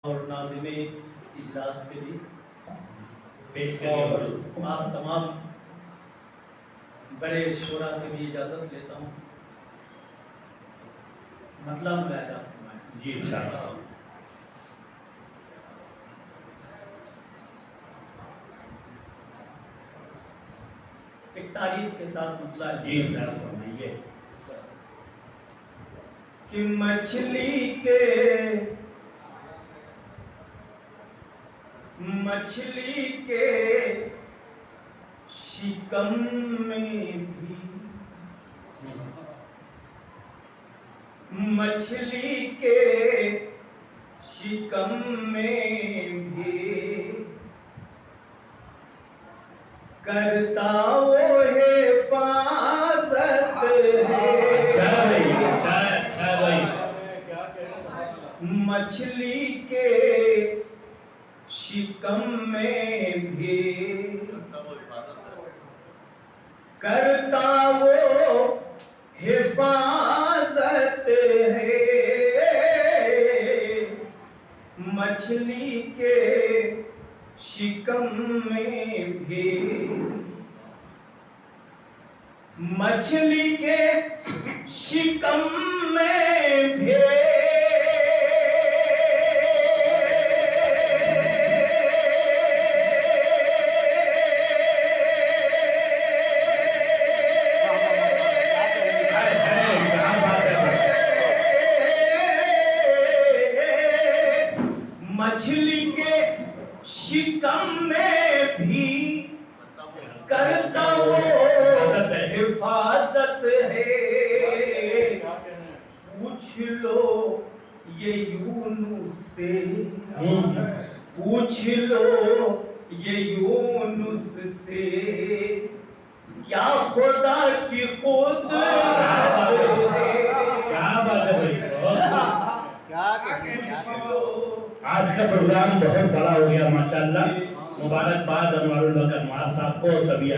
और नाज़िमे इजलास के लिए पेश और करिए। आप तमाम बड़े शोरा से भी इजाज़त लेता हूँ। मतलब मुलाहिजा फरमाएं। जी साहब। एक तारीफ के साथ मतलब जी साहब फरमाइए। कि मछली के शिकम में भी मछली के शिकम में भी करता वो हिफाजत है। मछली के शिकम में भी करता वो हिफाजत है। मछली के शिकम में भी मछली के शिकम में भी मछली के शिकम में भी करता वो हिफाजत है। पूछ लो ये यूनुस से, पूछ लो ये यूनुस से, क्या खुदा की कुदरत है। क्या बात है भाई। पूछ लो। आज का प्रोग्राम बहुत बड़ा हो गया माशाल्लाह। मुबारकबाद अनवारुल बकर साहब को और सभी